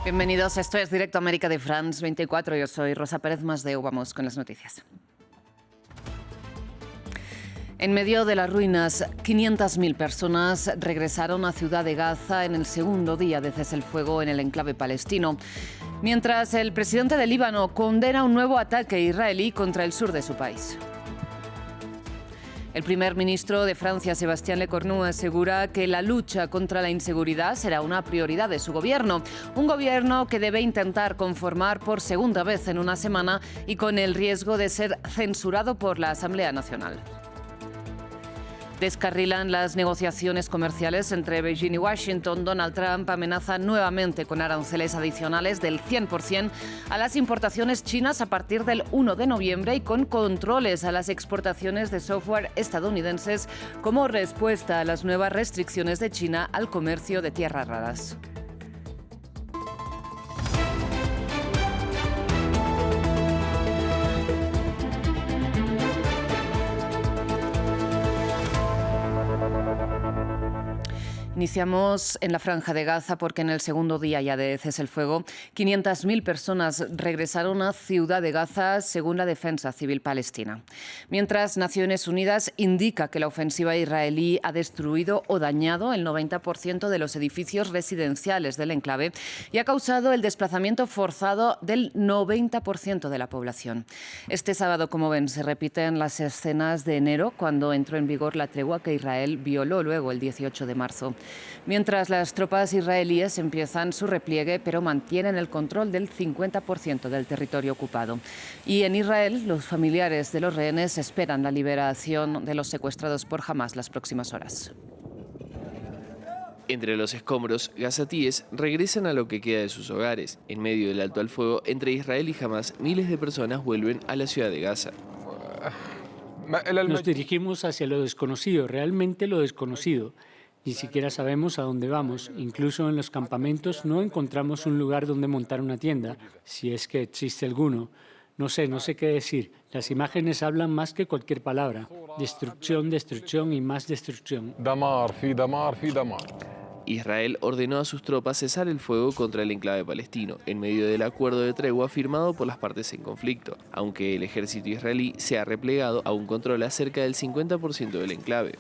Bienvenidos, esto es Directo América de France 24. Yo soy Rosa Pérez Masdeu. Vamos con las noticias. En medio de las ruinas, 500.000 personas regresaron a Ciudad de Gaza en el segundo día de cese el fuego en el enclave palestino, mientras el presidente de Líbano condena un nuevo ataque israelí contra el sur de su país. El primer ministro de Francia, Sébastien Lecornu, asegura que la lucha contra la inseguridad será una prioridad de su gobierno. Un gobierno que debe intentar conformar por segunda vez en una semana y con el riesgo de ser censurado por la Asamblea Nacional. Descarrilan las negociaciones comerciales entre Beijing y Washington. Donald Trump amenaza nuevamente con aranceles adicionales del 100% a las importaciones chinas a partir del 1 de noviembre y con controles a las exportaciones de software estadounidenses como respuesta a las nuevas restricciones de China al comercio de tierras raras. Iniciamos en la Franja de Gaza porque en el segundo día ya de cese el fuego, 500.000 personas regresaron a Ciudad de Gaza, según la Defensa Civil Palestina. Mientras Naciones Unidas indica que la ofensiva israelí ha destruido o dañado el 90% de los edificios residenciales del enclave y ha causado el desplazamiento forzado del 90% de la población. Este sábado, como ven, se repiten las escenas de enero, cuando entró en vigor la tregua que Israel violó luego el 18 de marzo. Mientras las tropas israelíes empiezan su repliegue, pero mantienen el control del 50% del territorio ocupado. Y en Israel, los familiares de los rehenes esperan la liberación de los secuestrados por Hamás las próximas horas. Entre los escombros, gazatíes regresan a lo que queda de sus hogares. En medio del alto al fuego entre Israel y Hamás, miles de personas vuelven a la ciudad de Gaza. Nos dirigimos hacia lo desconocido, realmente lo desconocido. Ni siquiera sabemos a dónde vamos. Incluso en los campamentos no encontramos un lugar donde montar una tienda, si es que existe alguno. No sé qué decir. Las imágenes hablan más que cualquier palabra. Destrucción, destrucción y más destrucción. Israel ordenó a sus tropas cesar el fuego contra el enclave palestino, en medio del acuerdo de tregua firmado por las partes en conflicto, aunque el ejército israelí se ha replegado, aún controla cerca del 50% del enclave.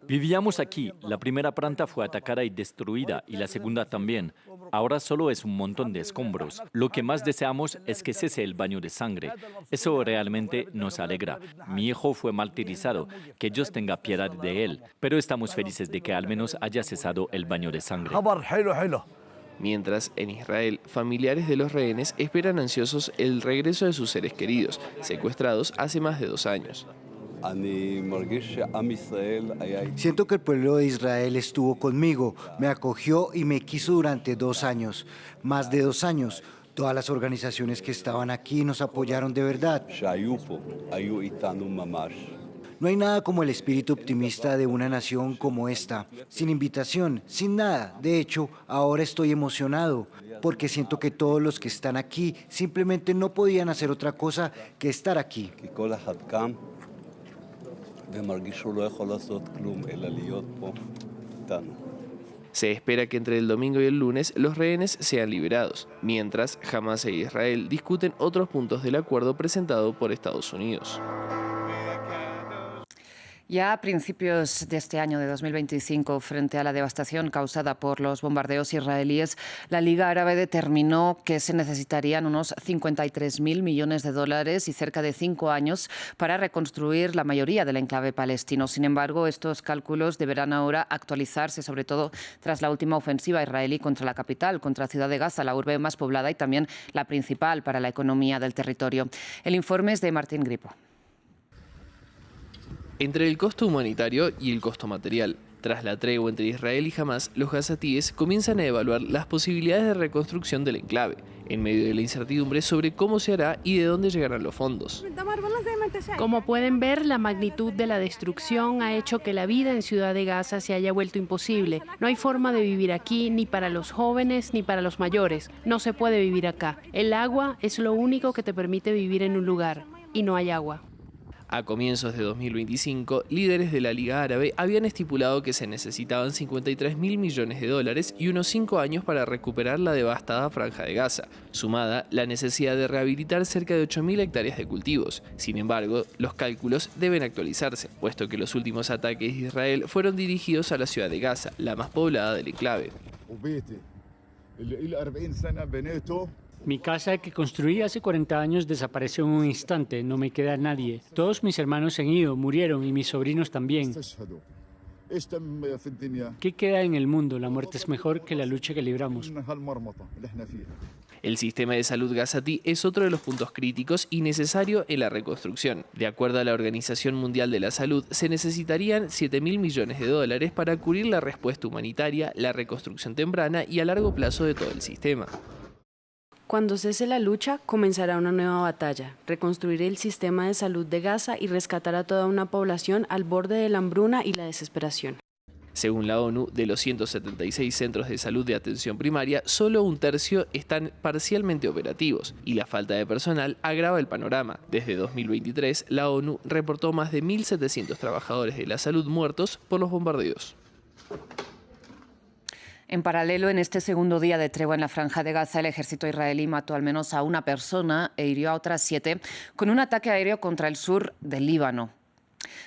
Vivíamos aquí. La primera planta fue atacada y destruida, y la segunda también. Ahora solo es un montón de escombros. Lo que más deseamos es que cese el baño de sangre. Eso realmente nos alegra. Mi hijo fue martirizado, que Dios tenga piedad de él. Pero estamos felices de que al menos haya cesado el baño de sangre. Mientras, en Israel, familiares de los rehenes esperan ansiosos el regreso de sus seres queridos, secuestrados hace más de 2 años. Siento que el pueblo de Israel estuvo conmigo, me acogió y me quiso durante 2 años, más de 2 años. Todas las organizaciones que estaban aquí nos apoyaron de verdad. No hay nada como el espíritu optimista de una nación como esta, sin invitación, sin nada. De hecho, ahora estoy emocionado, porque siento que todos los que están aquí simplemente no podían hacer otra cosa que estar aquí. Se espera que entre el domingo y el lunes los rehenes sean liberados, mientras Hamás e Israel discuten otros puntos del acuerdo presentado por Estados Unidos. Ya a principios de este año de 2025, frente a la devastación causada por los bombardeos israelíes, la Liga Árabe determinó que se necesitarían unos 53.000 millones de dólares y cerca de 5 años para reconstruir la mayoría del enclave palestino. Sin embargo, estos cálculos deberán ahora actualizarse, sobre todo tras la última ofensiva israelí contra la capital, contra Ciudad de Gaza, la urbe más poblada y también la principal para la economía del territorio. El informe es de Martín Gripo. Entre el costo humanitario y el costo material, tras la tregua entre Israel y Hamás, los gazatíes comienzan a evaluar las posibilidades de reconstrucción del enclave, en medio de la incertidumbre sobre cómo se hará y de dónde llegarán los fondos. Como pueden ver, la magnitud de la destrucción ha hecho que la vida en Ciudad de Gaza se haya vuelto imposible. No hay forma de vivir aquí, ni para los jóvenes, ni para los mayores. No se puede vivir acá. El agua es lo único que te permite vivir en un lugar, y no hay agua. A comienzos de 2025, líderes de la Liga Árabe habían estipulado que se necesitaban 53.000 millones de dólares y unos 5 años para recuperar la devastada Franja de Gaza, sumada la necesidad de rehabilitar cerca de 8.000 hectáreas de cultivos. Sin embargo, los cálculos deben actualizarse, puesto que los últimos ataques de Israel fueron dirigidos a la ciudad de Gaza, la más poblada del enclave. Mi casa que construí hace 40 años desapareció en un instante, no me queda nadie. Todos mis hermanos se han ido, murieron y mis sobrinos también. ¿Qué queda en el mundo? La muerte es mejor que la lucha que libramos. El sistema de salud gazatí es otro de los puntos críticos y necesario en la reconstrucción. De acuerdo a la Organización Mundial de la Salud, se necesitarían 7.000 millones de dólares para cubrir la respuesta humanitaria, la reconstrucción temprana y a largo plazo de todo el sistema. Cuando cese la lucha, comenzará una nueva batalla, reconstruir el sistema de salud de Gaza y rescatar a toda una población al borde de la hambruna y la desesperación. Según la ONU, de los 176 centros de salud de atención primaria, solo un tercio están parcialmente operativos y la falta de personal agrava el panorama. Desde 2023, la ONU reportó más de 1.700 trabajadores de la salud muertos por los bombardeos. En paralelo, en este segundo día de tregua en la Franja de Gaza, el ejército israelí mató al menos a una persona e hirió a otras 7 con un ataque aéreo contra el sur del Líbano.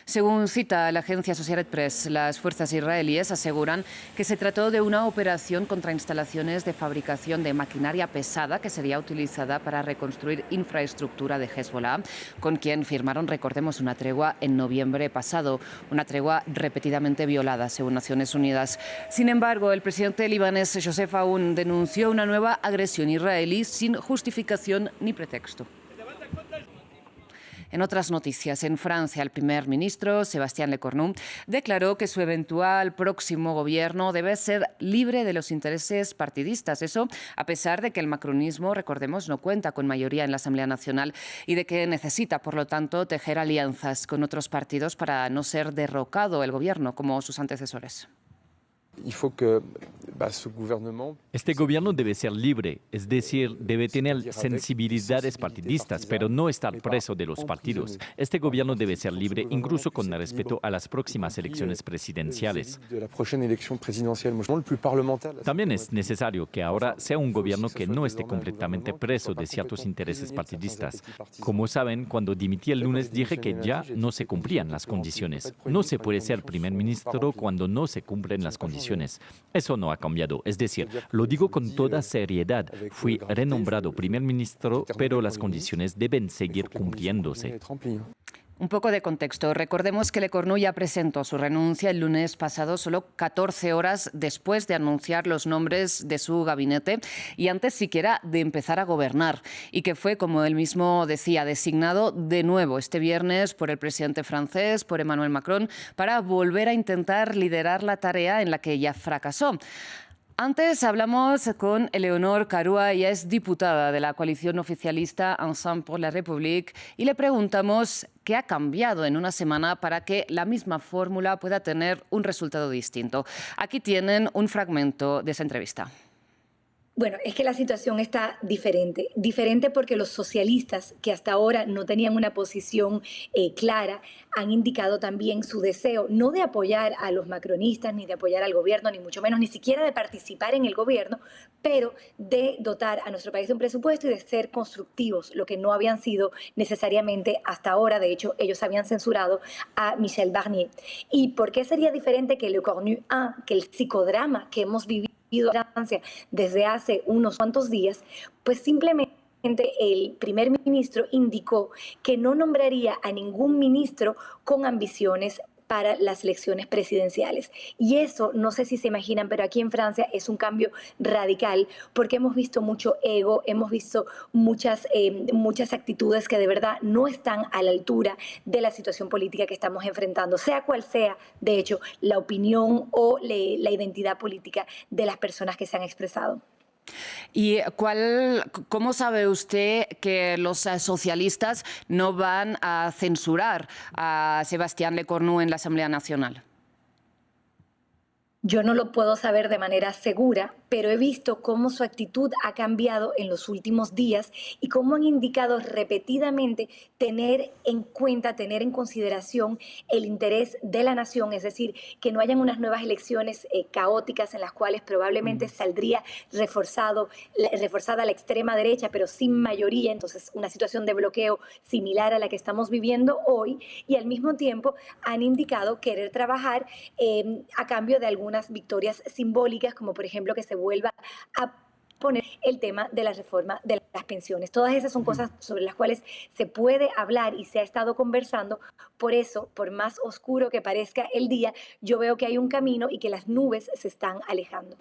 Según cita la agencia Associated Press, las fuerzas israelíes aseguran que se trató de una operación contra instalaciones de fabricación de maquinaria pesada que sería utilizada para reconstruir infraestructura de Hezbollah, con quien firmaron, recordemos, una tregua en noviembre pasado, una tregua repetidamente violada, según Naciones Unidas. Sin embargo, el presidente libanés Joseph Aoun denunció una nueva agresión israelí sin justificación ni pretexto. En otras noticias, en Francia, el primer ministro, Sébastien Lecornu, declaró que su eventual próximo gobierno debe ser libre de los intereses partidistas. Eso a pesar de que el macronismo, recordemos, no cuenta con mayoría en la Asamblea Nacional y de que necesita, por lo tanto, tejer alianzas con otros partidos para no ser derrocado el gobierno como sus antecesores. Este gobierno debe ser libre, es decir, debe tener sensibilidades partidistas, pero no estar preso de los partidos. Este gobierno debe ser libre incluso con respeto a las próximas elecciones presidenciales. También es necesario que ahora sea un gobierno que no esté completamente preso de ciertos intereses partidistas. Como saben, cuando dimití el lunes dije que ya no se cumplían las condiciones. No se puede ser primer ministro cuando no se cumplen las condiciones. Eso no ha cambiado. Es decir, lo digo con toda seriedad. Fui renombrado primer ministro, pero las condiciones deben seguir cumpliéndose. Un poco de contexto. Recordemos que Lecornu ya presentó su renuncia el lunes pasado, solo 14 horas después de anunciar los nombres de su gabinete y antes siquiera de empezar a gobernar. Y que fue, como él mismo decía, designado de nuevo este viernes por el presidente francés, por Emmanuel Macron, para volver a intentar liderar la tarea en la que ya fracasó. Antes hablamos con Eleonor Carúa, ella es diputada de la coalición oficialista Ensemble pour la République, y le preguntamos qué ha cambiado en una semana para que la misma fórmula pueda tener un resultado distinto. Aquí tienen un fragmento de esa entrevista. Bueno, es que la situación está diferente. Diferente porque los socialistas, que hasta ahora no tenían una posición clara, han indicado también su deseo no de apoyar a los macronistas, ni de apoyar al gobierno, ni mucho menos, ni siquiera de participar en el gobierno, pero de dotar a nuestro país de un presupuesto y de ser constructivos, lo que no habían sido necesariamente hasta ahora. De hecho, ellos habían censurado a Michel Barnier. ¿Y por qué sería diferente que Lecornu 1, que el psicodrama que hemos vivido en Francia desde hace unos cuantos días? Pues simplemente el primer ministro indicó que no nombraría a ningún ministro con ambiciones para las elecciones presidenciales. Y eso, no sé si se imaginan, pero aquí en Francia es un cambio radical porque hemos visto mucho ego, hemos visto muchas actitudes que de verdad no están a la altura de la situación política que estamos enfrentando, sea cual sea, de hecho, la opinión o la identidad política de las personas que se han expresado. ¿Y cómo sabe usted que los socialistas no van a censurar a Sébastien Lecornu en la Asamblea Nacional? Yo no lo puedo saber de manera segura, pero he visto cómo su actitud ha cambiado en los últimos días y cómo han indicado repetidamente tener en cuenta, tener en consideración el interés de la nación, es decir, que no hayan unas nuevas elecciones caóticas en las cuales probablemente saldría reforzada la extrema derecha, pero sin mayoría, entonces una situación de bloqueo similar a la que estamos viviendo hoy, y al mismo tiempo han indicado querer trabajar a cambio de algunas victorias simbólicas, como por ejemplo que se vuelva a poner el tema de la reforma de las pensiones. Todas esas son cosas sobre las cuales se puede hablar y se ha estado conversando. Por eso, por más oscuro que parezca el día, yo veo que hay un camino y que las nubes se están alejando.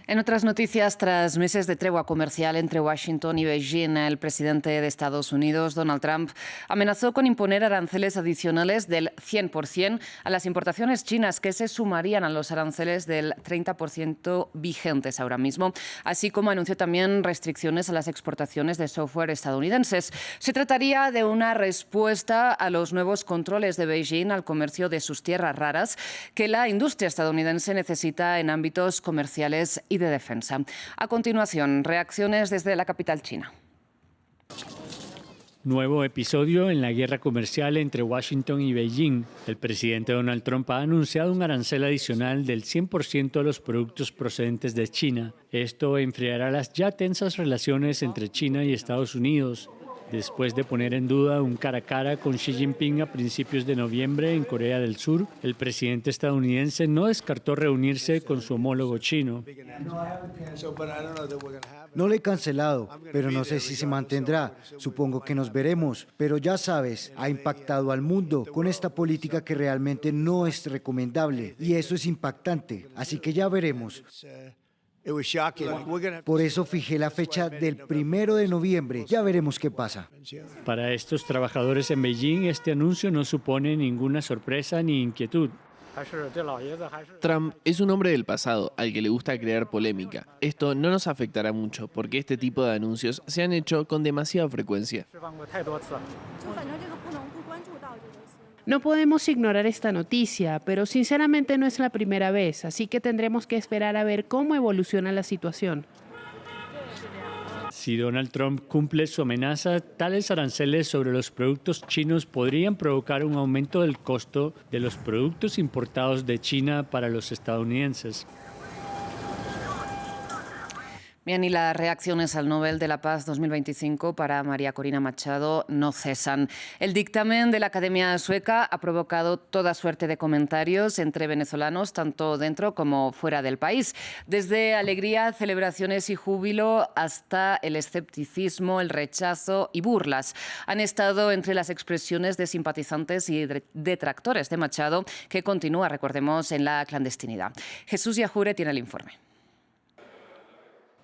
En otras noticias, tras meses de tregua comercial entre Washington y Beijing, el presidente de Estados Unidos, Donald Trump, amenazó con imponer aranceles adicionales del 100% a las importaciones chinas, que se sumarían a los aranceles del 30% vigentes ahora mismo, así como anunció también restricciones a las exportaciones de software estadounidenses. Se trataría de una respuesta a los nuevos controles de Beijing al comercio de sus tierras raras que la industria estadounidense necesita en ámbitos comerciales y de defensa. A continuación, reacciones desde la capital china. Nuevo episodio en la guerra comercial entre Washington y Beijing. El presidente Donald Trump ha anunciado un arancel adicional del 100% a los productos procedentes de China. Esto enfriará las ya tensas relaciones entre China y Estados Unidos. Después de poner en duda un cara a cara con Xi Jinping a principios de noviembre en Corea del Sur, el presidente estadounidense no descartó reunirse con su homólogo chino. No lo he cancelado, pero no sé si se mantendrá. Supongo que nos veremos, pero ya sabes, ha impactado al mundo con esta política que realmente no es recomendable y eso es impactante, así que ya veremos. Por eso fijé la fecha del 1 de noviembre. Ya veremos qué pasa. Para estos trabajadores en Beijing, este anuncio no supone ninguna sorpresa ni inquietud. Trump es un hombre del pasado, al que le gusta crear polémica. Esto no nos afectará mucho, porque este tipo de anuncios se han hecho con demasiada frecuencia. No podemos ignorar esta noticia, pero sinceramente no es la primera vez, así que tendremos que esperar a ver cómo evoluciona la situación. Si Donald Trump cumple su amenaza, tales aranceles sobre los productos chinos podrían provocar un aumento del costo de los productos importados de China para los estadounidenses. Bien, y las reacciones al Nobel de la Paz 2025 para María Corina Machado no cesan. El dictamen de la Academia Sueca ha provocado toda suerte de comentarios entre venezolanos, tanto dentro como fuera del país. Desde alegría, celebraciones y júbilo hasta el escepticismo, el rechazo y burlas. Han estado entre las expresiones de simpatizantes y detractores de Machado, que continúa, recordemos, en la clandestinidad. Jesús Yajure tiene el informe.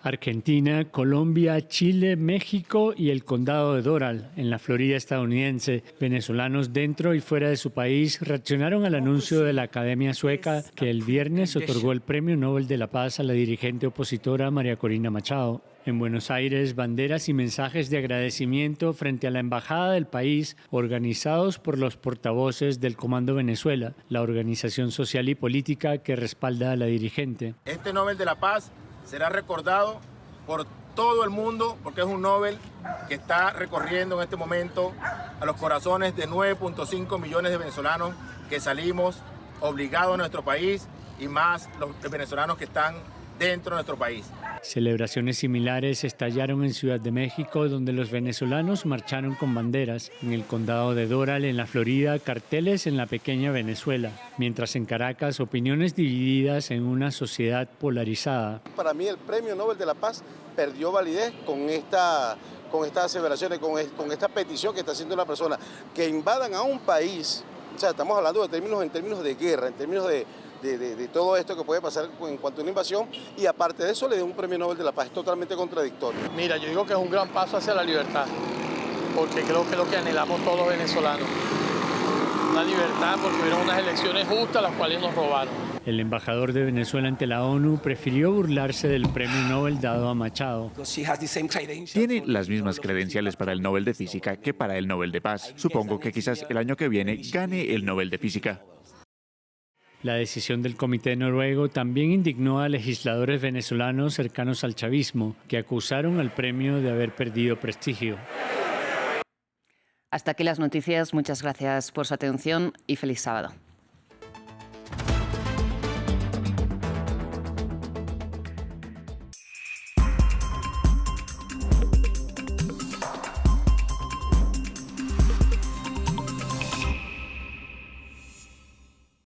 Argentina, Colombia, Chile, México y el condado de Doral, en la Florida estadounidense. Venezolanos dentro y fuera de su país reaccionaron al anuncio de la Academia Sueca que el viernes otorgó el Premio Nobel de la Paz a la dirigente opositora María Corina Machado. En Buenos Aires, banderas y mensajes de agradecimiento frente a la embajada del país, organizados por los portavoces del Comando Venezuela, la organización social y política que respalda a la dirigente. Este Nobel de la Paz será recordado por todo el mundo porque es un Nobel que está recorriendo en este momento a los corazones de 9.5 millones de venezolanos que salimos obligados a nuestro país y más los venezolanos que están dentro de nuestro país. Celebraciones similares estallaron en Ciudad de México, donde los venezolanos marcharon con banderas. En el condado de Doral, en la Florida, carteles en la pequeña Venezuela. Mientras en Caracas, opiniones divididas en una sociedad polarizada. Para mí el Premio Nobel de la Paz perdió validez con estas aseveraciones, con esta petición que está haciendo la persona. Que invadan a un país, o sea, estamos hablando en términos de guerra, en términos de todo esto que puede pasar en cuanto a una invasión, y aparte de eso le den un Premio Nobel de la Paz. Es totalmente contradictorio. Mira, yo digo que es un gran paso hacia la libertad, porque creo que es lo que anhelamos todos los venezolanos. Una libertad, porque hubieron unas elecciones justas las cuales nos robaron. El embajador de Venezuela ante la ONU prefirió burlarse del Premio Nobel dado a Machado. Tiene las mismas credenciales para el Nobel de Física que para el Nobel de Paz. Supongo que quizás el año que viene gane el Nobel de Física. La decisión del comité noruego también indignó a legisladores venezolanos cercanos al chavismo, que acusaron al premio de haber perdido prestigio. Hasta aquí las noticias. Muchas gracias por su atención y feliz sábado.